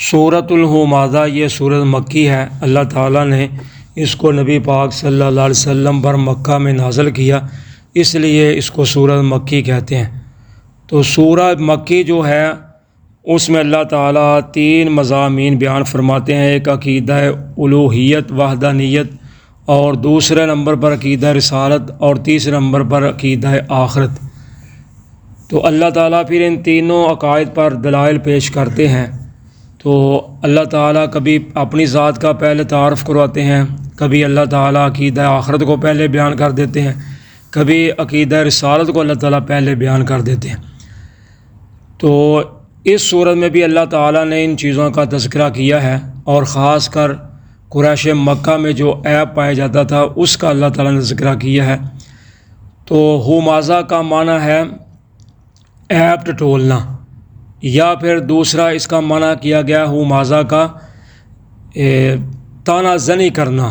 سورۃ الہمازہ یہ سورۃ مکی ہے۔ اللہ تعالیٰ نے اس کو نبی پاک صلی اللہ علیہ وسلم پر مکہ میں نازل کیا، اس لیے اس کو سورۃ مکی کہتے ہیں۔ تو سورہ مکی جو ہے اس میں اللہ تعالیٰ 3 مضامین بیان فرماتے ہیں۔ ایک عقیدہ الوہیت وحدانیت، اور دوسرے نمبر پر عقیدہ رسالت، اور تیسرے نمبر پر عقیدہ آخرت۔ تو اللہ تعالیٰ پھر ان تینوں عقائد پر دلائل پیش کرتے ہیں۔ تو اللہ تعالیٰ کبھی اپنی ذات کا پہلے تعارف کرواتے ہیں، کبھی اللہ تعالیٰ عقیدہ آخرت کو پہلے بیان کر دیتے ہیں، کبھی عقیدہ رسالت کو اللہ تعالیٰ پہلے بیان کر دیتے ہیں۔ تو اس صورت میں بھی اللہ تعالیٰ نے ان چیزوں کا تذکرہ کیا ہے، اور خاص کر قریش مکہ میں جو عیب پایا جاتا تھا اس کا اللہ تعالیٰ نے ذکر کیا ہے۔ تو ہمازہ کا معنی ہے عیب ٹٹولنا، یا پھر دوسرا اس کا معنی کیا گیا ہمازہ کا طعنہ زنی کرنا۔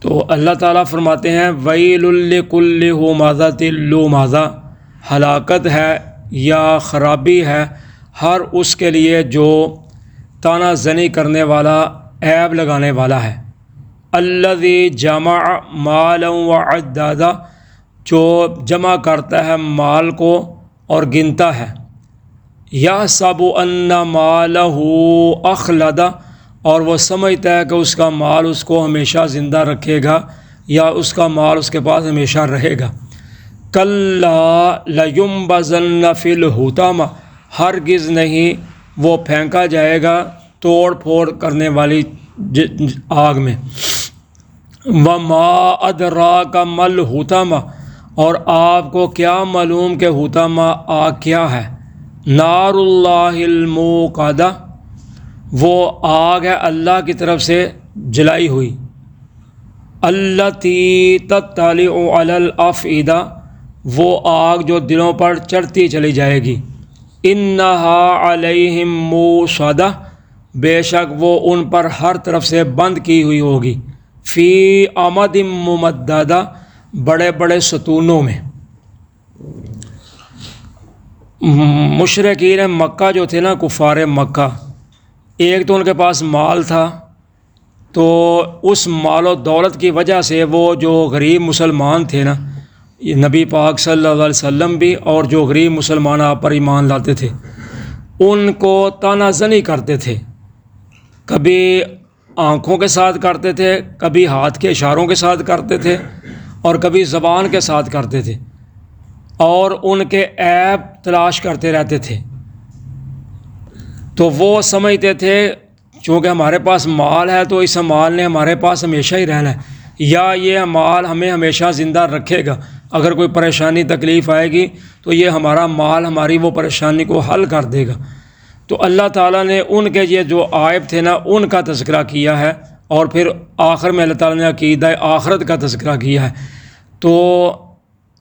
تو اللہ تعالیٰ فرماتے ہیں وَيْلٌ لِّكُلِّ ہُمَازَةٍ لُّمَازَةٍ، ہلاکت ہے یا خرابی ہے ہر اس کے لیے جو طعنہ زنی کرنے والا، عیب لگانے والا ہے۔ الَّذِي جَمَعَ مَالًا وَعَدَّدَ، جو جمع کرتا ہے مال کو اور گنتا ہے۔ يَحْسَبُ أَنَّ مَالَهُ أَخْلَدَ، اور وہ سمجھتا ہے کہ اس کا مال اس کو ہمیشہ زندہ رکھے گا، یا اس کا مال اس کے پاس ہمیشہ رہے گا۔ كَلَّا لَيُنبَذَنَّ فِي الْحُطَمَةِ، ہرگز نہیں، وہ پھینکا جائے گا توڑ پھوڑ کرنے والی آگ میں۔ وَمَا أَدْرَاكَ مَا الْحُطَمَةُ، اور آپ کو کیا معلوم کہ حطمہ آگ کیا ہے؟ نار اللہ الموقدہ، وہ آگ ہے اللہ کی طرف سے جلائی ہوئی۔ التی تطلع علی الافئدہ، وہ آگ جو دلوں پر چڑھتی چلی جائے گی۔ انہا علیہم موصدہ، بے شک وہ ان پر ہر طرف سے بند کی ہوئی ہوگی۔ فی امد ممددہ، بڑے بڑے ستونوں میں۔ مشرکین مکہ جو تھے نا، کفار مکہ، ایک تو ان کے پاس مال تھا، تو اس مال و دولت کی وجہ سے وہ جو غریب مسلمان تھے نا، نبی پاک صلی اللہ علیہ وسلم بھی، اور جو غریب مسلمان آپ پر ایمان لاتے تھے، ان کو طعنہ زنی کرتے تھے۔ کبھی آنکھوں کے ساتھ کرتے تھے، کبھی ہاتھ کے اشاروں کے ساتھ کرتے تھے، اور کبھی زبان کے ساتھ کرتے تھے، اور ان کے عیب تلاش کرتے رہتے تھے۔ تو وہ سمجھتے تھے چونکہ ہمارے پاس مال ہے تو اس مال نے ہمارے پاس ہمیشہ ہی رہنا ہے، یا یہ مال ہمیں ہمیشہ زندہ رکھے گا، اگر کوئی پریشانی تکلیف آئے گی تو یہ ہمارا مال ہماری وہ پریشانی کو حل کر دے گا۔ تو اللہ تعالیٰ نے ان کے یہ جو عیب تھے نا، ان کا تذکرہ کیا ہے، اور پھر آخر میں اللہ تعالیٰ نے عقیدہ آخرت کا تذکرہ کیا ہے۔ تو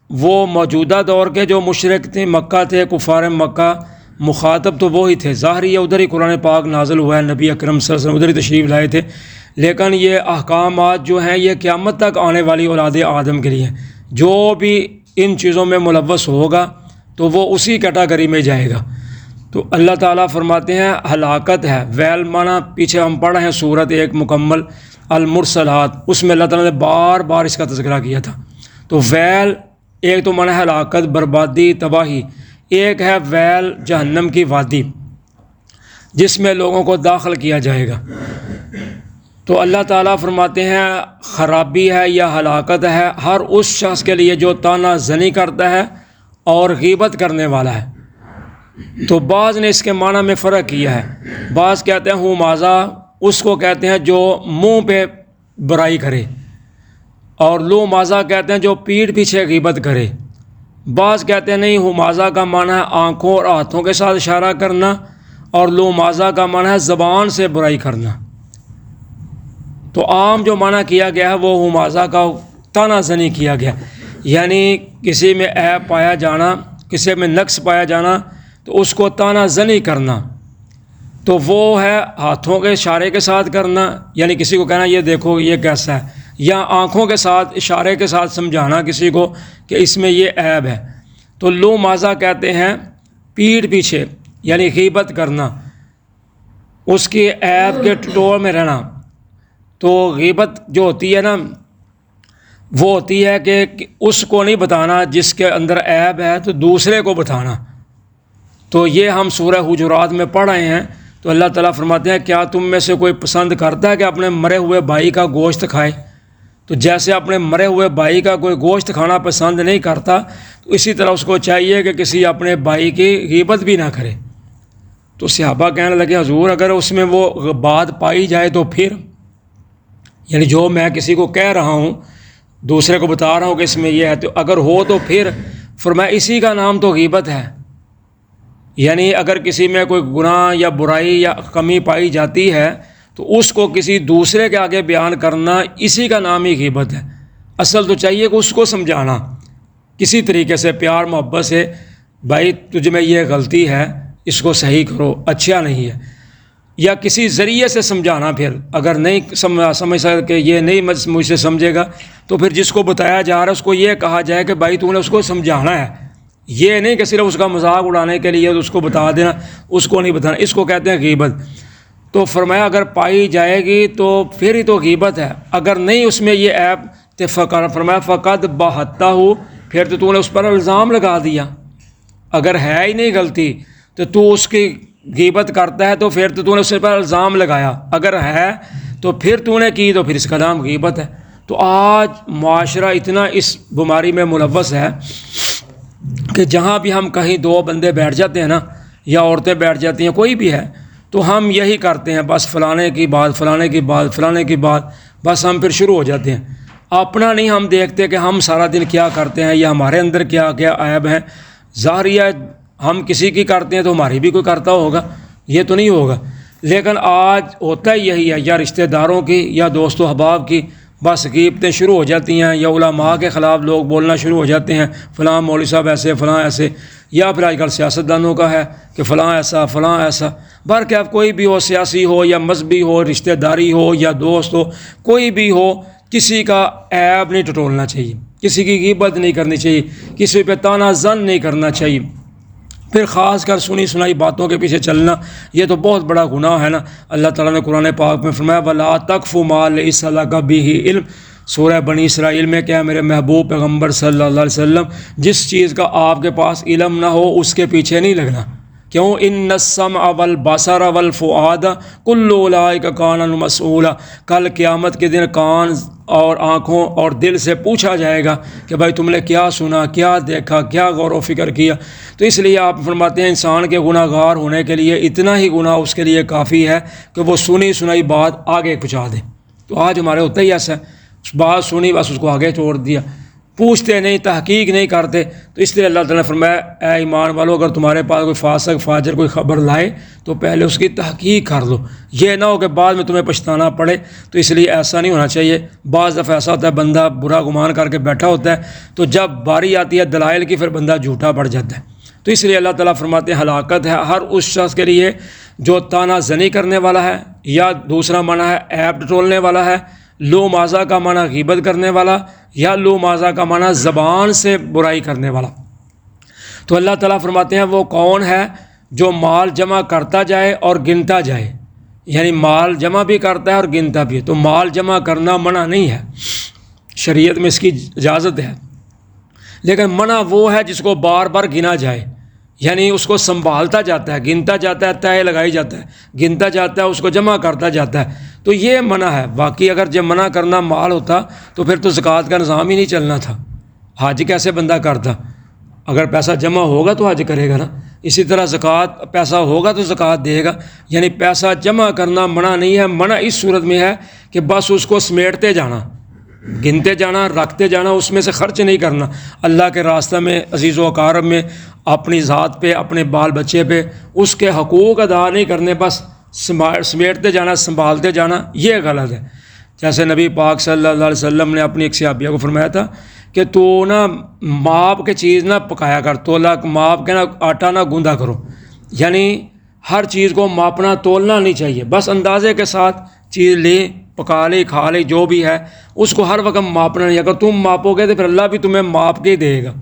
وہ موجودہ دور کے جو مشرک تھے، مکہ تھے، کفار مکہ، مخاطب تو وہی تھے، ظاہر یہ ادھر ہی قرآن پاک نازل ہوا ہے، نبی اکرم صلی اللہ علیہ وسلم ادھر ہی تشریف لائے تھے، لیکن یہ احکامات جو ہیں یہ قیامت تک آنے والی اولاد آدم کے لیے ہیں۔ جو بھی ان چیزوں میں ملوث ہوگا تو وہ اسی کیٹاگری میں جائے گا۔ تو اللہ تعالیٰ فرماتے ہیں ہلاکت ہے، ویل مانا پیچھے ہم پڑھ رہے ہیں سورت ایک مکمل المرسلات، اس میں اللہ تعالیٰ نے بار بار اس کا تذکرہ کیا تھا۔ تو ویل ایک تو مانا ہے ہلاکت، بربادی، تباہی، ایک ہے ویل جہنم کی وادی جس میں لوگوں کو داخل کیا جائے گا۔ تو اللہ تعالیٰ فرماتے ہیں خرابی ہے یا ہلاکت ہے ہر اس شخص کے لیے جو طعنہ زنی کرتا ہے اور غیبت کرنے والا ہے۔ تو بعض نے اس کے معنی میں فرق کیا ہے، بعض کہتے ہیں ہمازہ اس کو کہتے ہیں جو منہ پہ برائی کرے، اور لومازہ کہتے ہیں جو پیٹھ پیچھے غیبت کرے۔ بعض کہتے ہیں نہیں، ہمازہ کا معنی ہے آنکھوں اور ہاتھوں کے ساتھ اشارہ کرنا، اور لومازہ کا معنی ہے زبان سے برائی کرنا۔ تو عام جو معنی کیا گیا ہے وہ ہمازہ کا طعنہ زنی کیا گیا، یعنی کسی میں عیب پایا جانا، کسی میں نقص پایا جانا تو اس کو طعنہ زنی کرنا۔ تو وہ ہے ہاتھوں کے اشارے کے ساتھ کرنا، یعنی کسی کو کہنا یہ دیکھو یہ کیسا ہے، یا آنکھوں کے ساتھ اشارے کے ساتھ سمجھانا کسی کو کہ اس میں یہ عیب ہے۔ تو لومازہ کہتے ہیں پیٹھ پیچھے، یعنی غیبت کرنا، اس کی عیب کے ٹٹول میں رہنا. تو غیبت جو ہوتی ہے نا وہ ہوتی ہے کہ اس کو نہیں بتانا جس کے اندر عیب ہے تو دوسرے کو بتانا. تو یہ ہم سورہ حجرات میں پڑھ رہے ہیں. تو اللہ تعالیٰ فرماتے ہیں کیا تم میں سے کوئی پسند کرتا ہے کہ اپنے مرے ہوئے بھائی کا گوشت کھائے؟ تو جیسے اپنے مرے ہوئے بھائی کا کوئی گوشت کھانا پسند نہیں کرتا تو اسی طرح اس کو چاہیے کہ کسی اپنے بھائی کی غیبت بھی نہ کرے. تو صحابہ کہنے لگے حضور اگر اس میں وہ بات پائی جائے تو پھر، یعنی جو میں کسی کو کہہ رہا ہوں دوسرے کو بتا رہا ہوں کہ اس میں یہ ہے، تو اگر ہو تو پھر فرمایا اسی کا نام تو غیبت ہے. یعنی اگر کسی میں کوئی گناہ یا برائی یا کمی پائی جاتی ہے تو اس کو کسی دوسرے کے آگے بیان کرنا اسی کا نام ہی غیبت ہے. اصل تو چاہیے کہ اس کو سمجھانا کسی طریقے سے پیار محبت سے، بھائی تجھ میں یہ غلطی ہے اس کو صحیح کرو، اچھا نہیں ہے، یا کسی ذریعے سے سمجھانا. پھر اگر نہیں سمجھ سکتے کہ یہ نہیں مجھ سے سمجھے گا تو پھر جس کو بتایا جا رہا ہے اس کو یہ کہا جائے کہ بھائی تو نے اس کو سمجھانا ہے، یہ نہیں کہ صرف اس کا مذاق اڑانے کے لیے اس کو بتا دینا، اس کو نہیں بتانا. اس کو کہتے ہیں غیبت. تو فرمایا اگر پائی جائے گی تو پھر ہی تو غیبت ہے. اگر نہیں اس میں یہ عیب تو فرمایا فقط بہتا ہو، پھر تو نے اس پر الزام لگا دیا. اگر ہے ہی نہیں غلطی تو اس کی غیبت کرتا ہے تو پھر تو نے اس پر الزام لگایا. اگر ہے تو پھر تو نے کی تو پھر اس کا نام غیبت ہے. تو آج معاشرہ اتنا اس بیماری میں ملوث ہے کہ جہاں بھی ہم کہیں دو بندے بیٹھ جاتے ہیں نا، یا عورتیں بیٹھ جاتی ہیں، کوئی بھی ہے، تو ہم یہی کرتے ہیں بس فلانے کی بات فلانے کی بات فلانے کی بات، بس ہم پھر شروع ہو جاتے ہیں. اپنا نہیں ہم دیکھتے کہ ہم سارا دن کیا کرتے ہیں یا ہمارے اندر کیا کیا عیب ہیں. ظاہر ہے ہم کسی کی کرتے ہیں تو ہماری بھی کوئی کرتا ہوگا، یہ تو نہیں ہوگا. لیکن آج ہوتا ہی یہی ہے، یا رشتہ داروں کی یا دوست و احباب کی بس غیبتیں شروع ہو جاتی ہیں، یا علماء کے خلاف لوگ بولنا شروع ہو جاتے ہیں، فلاں مولوی صاحب ایسے فلاں ایسے، یا پھر آج کل سیاستدانوں کا ہے کہ فلاں ایسا فلاں ایسا. بہرکیف کوئی بھی ہو، سیاسی ہو یا مذہبی ہو، رشتہ داری ہو یا دوست ہو، کوئی بھی ہو، کسی کا عیب نہیں ٹٹولنا چاہیے، کسی کی غیبت نہیں کرنی چاہیے، کسی پہ طعنہ زن نہیں کرنا چاہیے. پھر خاص کر سنی سنائی باتوں کے پیچھے چلنا یہ تو بہت بڑا گناہ ہے نا. اللہ تعالیٰ نے قرآن پاک میں فرمایا وَلَا تَقْفُ مَا لَيْسَ لَكَ بِهِ عِلْمٌ. سورہ بنی اسرائیل میں کیا میرے محبوب پیغمبر صلی اللہ علیہ وسلم جس چیز کا آپ کے پاس علم نہ ہو اس کے پیچھے نہیں لگنا. کیوں؟ ان السمع والبصر والفؤاد کل اولئک کان عنہ مسئولا. کل قیامت کے دن کان اور آنکھوں اور دل سے پوچھا جائے گا کہ بھائی تم نے کیا سنا، کیا دیکھا، کیا غور و فکر کیا. تو اس لیے آپ فرماتے ہیں انسان کے گناہ گار ہونے کے لیے اتنا ہی گناہ اس کے لیے کافی ہے کہ وہ سنی سنائی بات آگے پہنچا دے. تو آج ہمارے ہوتا ہی ایسا ہے، بات سنی بس اس کو آگے چھوڑ دیا، پوچھتے نہیں، تحقیق نہیں کرتے. تو اس لیے اللہ تعالیٰ نے فرمایا اے ایمان والو اگر تمہارے پاس کوئی فاسق فاجر کوئی خبر لائے تو پہلے اس کی تحقیق کر لو، یہ نہ ہو کہ بعد میں تمہیں پچھتانا پڑے. تو اس لیے ایسا نہیں ہونا چاہیے. بعض دفعہ ایسا ہوتا ہے بندہ برا گمان کر کے بیٹھا ہوتا ہے تو جب باری آتی ہے دلائل کی پھر بندہ جھوٹا پڑ جاتا ہے. تو اس لیے اللہ تعالیٰ فرماتے ہیں ہلاکت ہے ہر اس شخص کے لیے جو طعنہ زنی کرنے والا ہے، یا دوسرا معنی ہے عیب ٹٹولنے والا ہے، لو مازہ کا معنی غیبت کرنے والا، یا لو مازہ کا معنی زبان سے برائی کرنے والا. تو اللہ تعالیٰ فرماتے ہیں وہ کون ہے جو مال جمع کرتا جائے اور گنتا جائے، یعنی مال جمع بھی کرتا ہے اور گنتا بھی ہے. تو مال جمع کرنا منع نہیں ہے، شریعت میں اس کی اجازت ہے، لیکن منع وہ ہے جس کو بار بار گنا جائے، یعنی اس کو سنبھالتا جاتا ہے، گنتا جاتا ہے، تہے لگائی جاتا ہے، گنتا جاتا ہے، اس کو جمع کرتا جاتا ہے. تو یہ منع ہے. باقی اگر جب منع کرنا مال ہوتا تو پھر تو زکوٰۃ کا نظام ہی نہیں چلنا تھا. حج کیسے بندہ کرتا؟ اگر پیسہ جمع ہوگا تو حج کرے گا نا. اسی طرح زکوٰۃ پیسہ ہوگا تو زکوٰۃ دے گا. یعنی پیسہ جمع کرنا منع نہیں ہے. منع اس صورت میں ہے کہ بس اس کو سمیٹتے جانا، گنتے جانا، رکھتے جانا، اس میں سے خرچ نہیں کرنا. اللہ کے راستہ میں، عزیز و اقارب میں، اپنی ذات پہ، اپنے بال بچے پہ اس کے حقوق ادا نہیں کرنے، بس سمیٹتے جانا، سنبھالتے جانا، یہ غلط ہے. جیسے نبی پاک صلی اللہ علیہ وسلم نے اپنی ایک صحابیہ کو فرمایا تھا کہ تو نا ماپ کے چیز نہ پکایا کر، تولا ماپ کے نہ آٹا نہ گوندا کرو. یعنی ہر چیز کو ماپنا تولنا نہیں چاہیے، بس اندازے کے ساتھ چیز لے، پکا لے، کھا لے، جو بھی ہے اس کو ہر وقت ماپنا نہیں. اگر تم ماپو گے تو پھر اللہ بھی تمہیں ماپ کے ہی دے گا.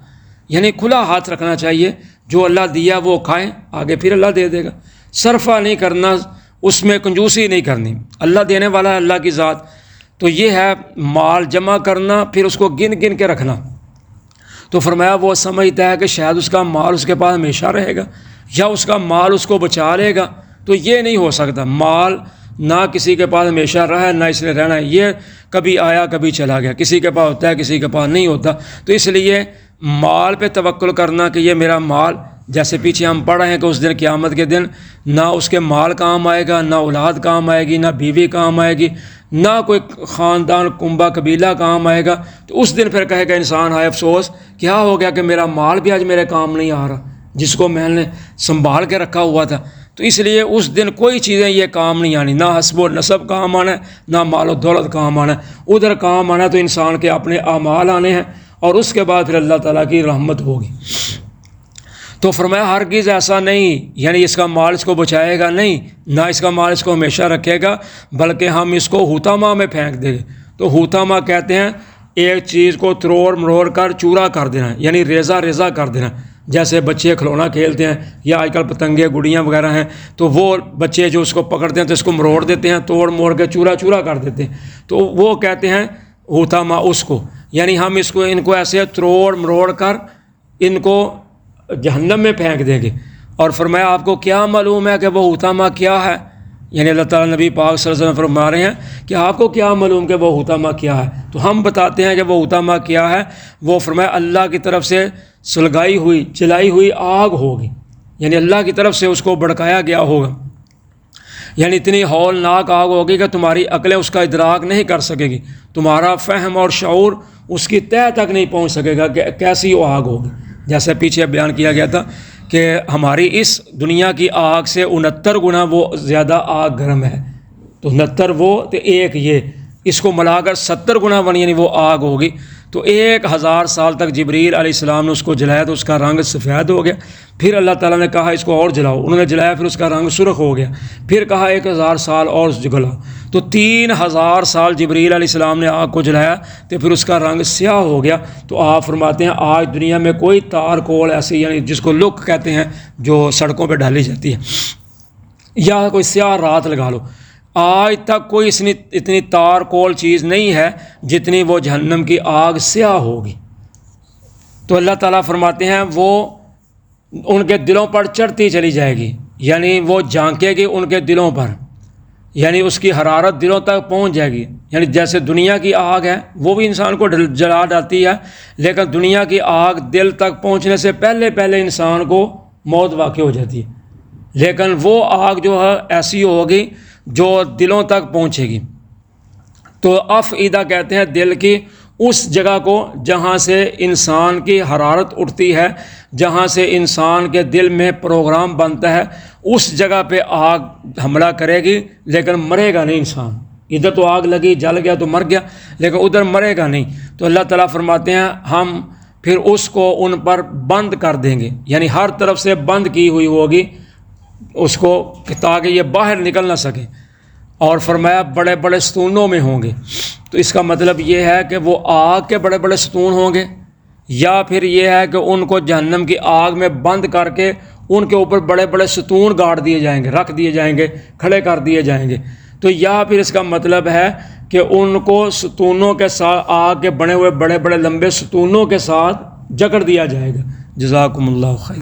یعنی کھلا ہاتھ رکھنا چاہیے، جو اللہ دیا وہ کھائیں، آگے پھر اللہ دے دے گا. صرفہ نہیں کرنا، اس میں کنجوسی نہیں کرنی، اللہ دینے والا ہے، اللہ کی ذات۔ تو یہ ہے مال جمع کرنا، پھر اس کو گن گن کے رکھنا۔ تو فرمایا وہ سمجھتا ہے کہ شاید اس کا مال اس کے پاس ہمیشہ رہے گا یا اس کا مال اس کو بچا لے گا، تو یہ نہیں ہو سکتا۔ مال نہ کسی کے پاس ہمیشہ رہا ہے، نہ اس نے رہنا ہے، یہ کبھی آیا کبھی چلا گیا، کسی کے پاس ہوتا ہے کسی کے پاس نہیں ہوتا۔ تو اس لیے مال پہ توکل کرنا کہ یہ میرا مال، جیسے پیچھے ہم پڑھ رہے ہیں کہ اس دن قیامت کے دن نہ اس کے مال کام آئے گا، نہ اولاد کام آئے گی، نہ بیوی کام آئے گی، نہ کوئی خاندان کنبہ قبیلہ کام آئے گا۔ تو اس دن پھر کہے گا انسان ہائے افسوس، کیا ہو گیا کہ میرا مال بھی آج میرے کام نہیں آ رہا جس کو میں نے سنبھال کے رکھا ہوا تھا۔ تو اس لیے اس دن کوئی چیزیں یہ کام نہیں آنی، نہ حسب و نسب کام آنا ہے، نہ مال و دولت کام آنا ہے۔ ادھر کام آنا ہے تو انسان کے اپنے اعمال آنے ہیں، اور اس کے بعد پھر اللہ تعالیٰ کی رحمت ہوگی۔ تو فرمایا ہرگز ایسا نہیں، یعنی اس کا مال اس کو بچائے گا نہیں، نہ اس کا مال اس کو ہمیشہ رکھے گا، بلکہ ہم اس کو ہوتامہ میں پھینک دیں گے۔ تو ہوتامہ کہتے ہیں ایک چیز کو تروڑ مروڑ کر چورا کر دینا، یعنی ریزہ ریزہ کر دینا۔ جیسے بچے کھلونا کھیلتے ہیں یا آج کل پتنگے گڑیاں وغیرہ ہیں، تو وہ بچے جو اس کو پکڑتے ہیں تو اس کو مروڑ دیتے ہیں، توڑ موڑ کے چورا چورا کر دیتے ہیں، تو وہ کہتے ہیں ہوتامہ اس کو، یعنی ہم ان کو ایسے تروڑ مروڑ کر ان کو جہنم میں پھینک دیں گے۔ اور فرمایا آپ کو کیا معلوم ہے کہ وہ ہوتامہ کیا ہے؟ یعنی اللہ تعالیٰ نبی پاک صلی اللہ علیہ وسلم فرما رہے ہیں کہ آپ کو کیا معلوم کہ وہ ہوتامہ کیا ہے؟ تو ہم بتاتے ہیں کہ وہ ہوتامہ کیا ہے۔ وہ فرمایا اللہ کی طرف سے سلگائی ہوئی جلائی ہوئی آگ ہوگی، یعنی اللہ کی طرف سے اس کو بھڑکایا گیا ہوگا، یعنی اتنی ہولناک آگ ہوگی کہ تمہاری عقلیں اس کا ادراک نہیں کر سکے گی، تمہارا فہم اور شعور اس کی تہہ تک نہیں پہنچ سکے گا کہ کیسی وہ آگ ہوگی۔ جیسے پیچھے بیان کیا گیا تھا کہ ہماری اس دنیا کی آگ سے 69 گنا وہ زیادہ آگ گرم ہے، تو 69 وہ تو ایک یہ، اس کو ملا کر 70 گنا یعنی وہ آگ ہوگی۔ تو 1000 سال تک جبریل علیہ السلام نے اس کو جلایا تو اس کا رنگ سفید ہو گیا، پھر اللہ تعالیٰ نے کہا اس کو اور جلاؤ، انہوں نے جلایا، پھر اس کا رنگ سرخ ہو گیا، پھر کہا 1000 سال اور جلاؤ، تو 3000 سال جبریل علیہ السلام نے آگ کو جلایا تو پھر اس کا رنگ سیاہ ہو گیا۔ تو آپ فرماتے ہیں آج دنیا میں کوئی تار کول ایسی، یعنی جس کو لک کہتے ہیں، جو سڑکوں پہ ڈالی جاتی ہے، یا کوئی سیاہ رات لگا لو، آج تک کوئی اتنی تار کول چیز نہیں ہے جتنی وہ جہنم کی آگ سیاہ ہوگی۔ تو اللہ تعالیٰ فرماتے ہیں وہ ان کے دلوں پر چڑھتی چلی جائے گی، یعنی وہ جھانکے گی ان کے دلوں پر، یعنی اس کی حرارت دلوں تک پہنچ جائے گی۔ یعنی جیسے دنیا کی آگ ہے وہ بھی انسان کو جلا ڈالتی ہے، لیکن دنیا کی آگ دل تک پہنچنے سے پہلے انسان کو موت واقع ہو جاتی ہے، لیکن وہ آگ جو ہے ایسی ہوگی جو دلوں تک پہنچے گی۔ تو افئدہ کہتے ہیں دل کی اس جگہ کو جہاں سے انسان کی حرارت اٹھتی ہے، جہاں سے انسان کے دل میں پروگرام بنتا ہے، اس جگہ پہ آگ حملہ کرے گی، لیکن مرے گا نہیں انسان۔ ادھر تو آگ لگی جل گیا تو مر گیا، لیکن ادھر مرے گا نہیں۔ تو اللہ تعالیٰ فرماتے ہیں ہم پھر اس کو ان پر بند کر دیں گے، یعنی ہر طرف سے بند کی ہوئی ہوگی اس کو تاکہ یہ باہر نکل نہ سکے، اور فرمایا بڑے بڑے ستونوں میں ہوں گے۔ تو اس کا مطلب یہ ہے کہ وہ آگ کے بڑے بڑے ستون ہوں گے، یا پھر یہ ہے کہ ان کو جہنم کی آگ میں بند کر کے ان کے اوپر بڑے بڑے ستون گاڑ دیے جائیں گے، رکھ دیے جائیں گے، کھڑے کر دیے جائیں گے۔ تو یا پھر اس کا مطلب ہے کہ ان کو ستونوں کے ساتھ، آگ کے بنے ہوئے بڑے بڑے لمبے ستونوں کے ساتھ جکڑ دیا جائے گا۔ جزاکم اللہ خیر۔